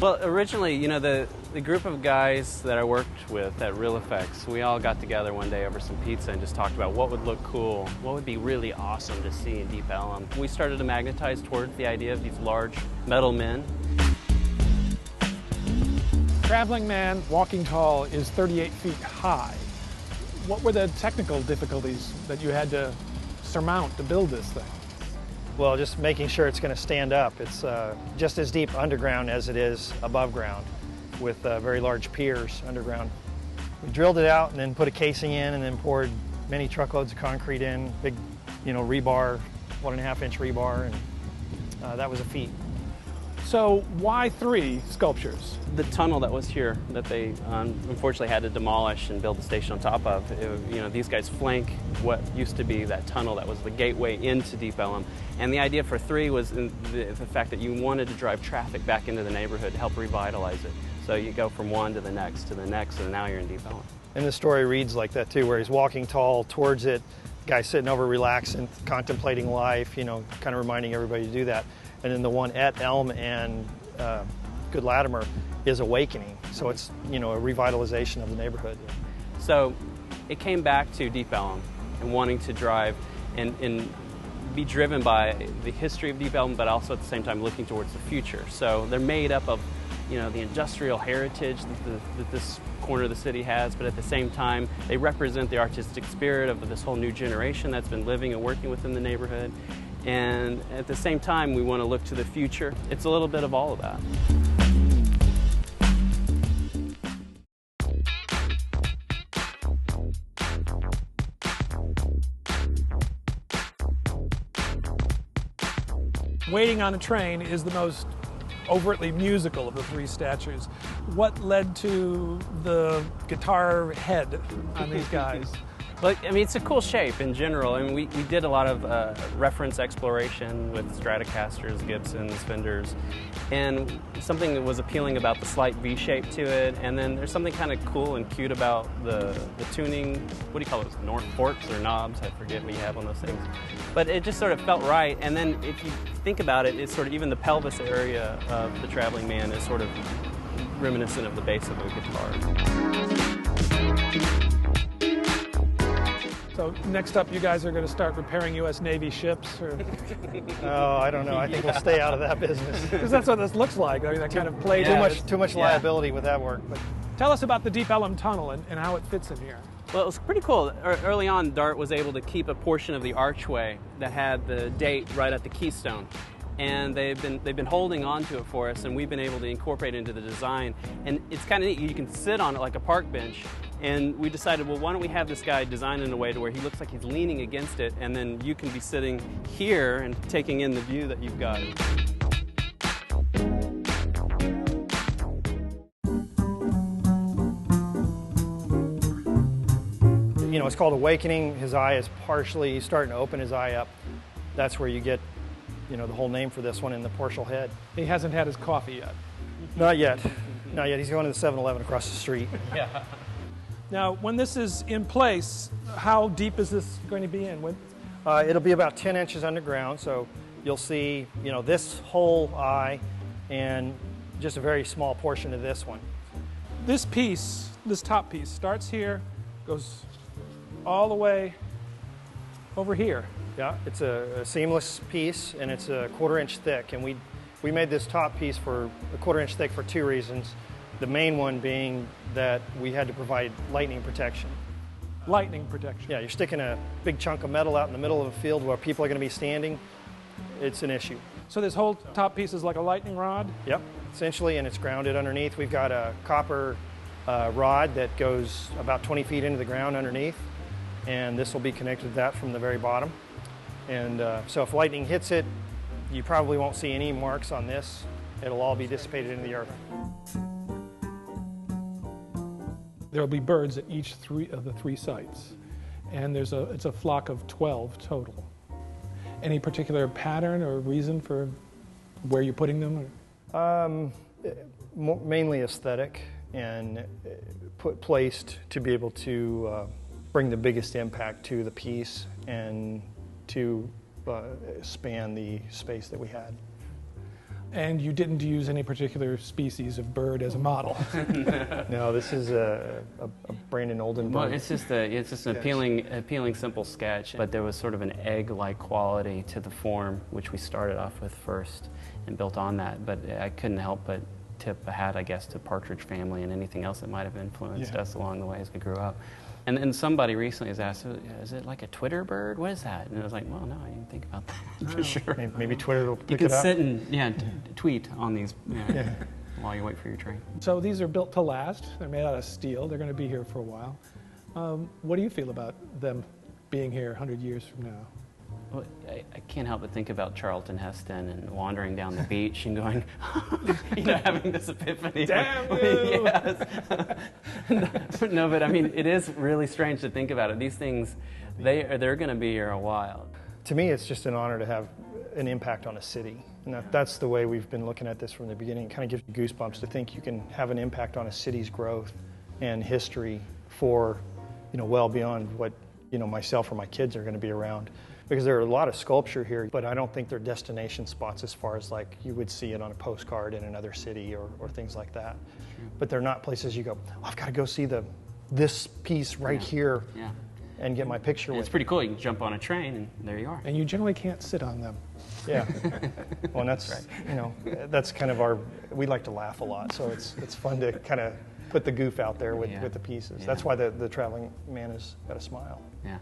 Well, originally, you know, the group of guys that I worked with at Real Effects, we all got together one day over some pizza and just talked about what would look cool, what would be really awesome to see in Deep Ellum. We started to magnetize towards the idea of these large metal men. Traveling man walking tall is 38 feet high. What were the technical difficulties that you had to surmount to build this thing? Well, just making sure it's going to stand up. It's just as deep underground as it is above ground, with very large piers underground. We drilled it out and then put a casing in and then poured many truckloads of concrete in, big, rebar, 1.5-inch rebar, and that was a feat. So why 3 sculptures? The tunnel that was here that they unfortunately had to demolish and build the station on top of, these guys flank what used to be that tunnel that was the gateway into Deep Ellum. And the idea for 3 was the fact that you wanted to drive traffic back into the neighborhood to help revitalize it. So you go from one to the next, and now you're in Deep Ellum. And the story reads like that too, where he's walking tall towards it, guy sitting over relaxing, contemplating life, kind of reminding everybody to do that. And then the one at Elm and Good-Latimer is awakening. So it's, a revitalization of the neighborhood. So it came back to Deep Ellum and wanting to drive and be driven by the history of Deep Ellum, but also at the same time looking towards the future. So they're made up of, the industrial heritage that this corner of the city has, but at the same time, they represent the artistic spirit of this whole new generation that's been living and working within the neighborhood. And at the same time, we want to look to the future. It's a little bit of all of that. Waiting on a Train is the most overtly musical of the 3 statues. What led to the guitar head on these guys? Look, it's a cool shape in general. We did a lot of reference exploration with Stratocasters, Gibsons, Fenders, and something that was appealing about the slight V shape to it, and then there's something kind of cool and cute about the tuning. What do you call those? Forks or knobs? I forget what you have on those things. But it just sort of felt right, and then if you think about it, it's sort of even the pelvis area of the traveling man is sort of reminiscent of the bass of a guitar. So next up, you guys are going to start repairing U.S. Navy ships? Or... Oh, I don't know. I think we'll stay out of that business. Because that's what this looks like. That kind of plays too much liability with that work. But tell us about the Deep Ellum Tunnel and how it fits in here. Well, it was pretty cool. Early on, DART was able to keep a portion of the archway that had the date right at the keystone. And they've been holding on to it for us, and we've been able to incorporate it into the design. And it's kind of neat. You can sit on it like a park bench. And we decided, well, why don't we have this guy designed in a way to where he looks like he's leaning against it, and then you can be sitting here and taking in the view that you've got. It's called awakening. His eye is partially starting to open his eye up. That's where you get, the whole name for this one in the partial head. He hasn't had his coffee yet. Not yet. Not yet. He's going to the 7-Eleven across the street. Yeah. Now, when this is in place, how deep is this going to be in? It'll be about 10 inches underground, so you'll see, this whole eye and just a very small portion of this one. This piece, this top piece, starts here, goes all the way over here. Yeah, it's a seamless piece, and it's a 1/4 inch thick, and we made this top piece for a 1/4 inch thick for 2 reasons. The main one being that we had to provide lightning protection. Lightning protection? Yeah, you're sticking a big chunk of metal out in the middle of a field where people are going to be standing. It's an issue. So this whole top piece is like a lightning rod? Yep, essentially, and it's grounded underneath. We've got a copper rod that goes about 20 feet into the ground underneath, and this will be connected to that from the very bottom. And so if lightning hits it, you probably won't see any marks on this. It'll all be dissipated into the earth. There will be birds at each of the 3 sites, and it's a flock of 12 total. Any particular pattern or reason for where you're putting them? Mainly aesthetic and placed to be able to bring the biggest impact to the piece and to span the space that we had. And you didn't use any particular species of bird as a model. No, this is a Brandon Oldenburg. Well, it's just an appealing, simple sketch. But there was sort of an egg-like quality to the form, which we started off with first and built on that. But I couldn't help but tip a hat, I guess, to Partridge Family and anything else that might have influenced us along the way as we grew up. And somebody recently has asked, is it like a Twitter bird? What is that? And I was like, well, no, I didn't think about that for sure. Maybe Twitter will pick you it up. can sit and tweet on these while you wait for your train. So these are built to last. They're made out of steel. They're going to be here for a while. What do you feel about them being here 100 years from now? Well, I can't help but think about Charlton Heston and wandering down the beach and going, having this epiphany. Damn you! Yes. No, but I mean, it is really strange to think about it. These things, they're going to be here a while. To me, it's just an honor to have an impact on a city. And that's the way we've been looking at this from the beginning. It kind of gives you goosebumps to think you can have an impact on a city's growth and history for, well beyond what, myself or my kids are going to be around. Because there are a lot of sculpture here, but I don't think they're destination spots as far as like you would see it on a postcard in another city or things like that. But they're not places you go, I've got to go see this piece right here and get my picture with. It's pretty cool. You can jump on a train and there you are. And you generally can't sit on them. Yeah. Well, and that's, that's kind of we like to laugh a lot, so it's fun to kind of put the goof out there with the pieces. Yeah. That's why the traveling man has got a smile. Yeah.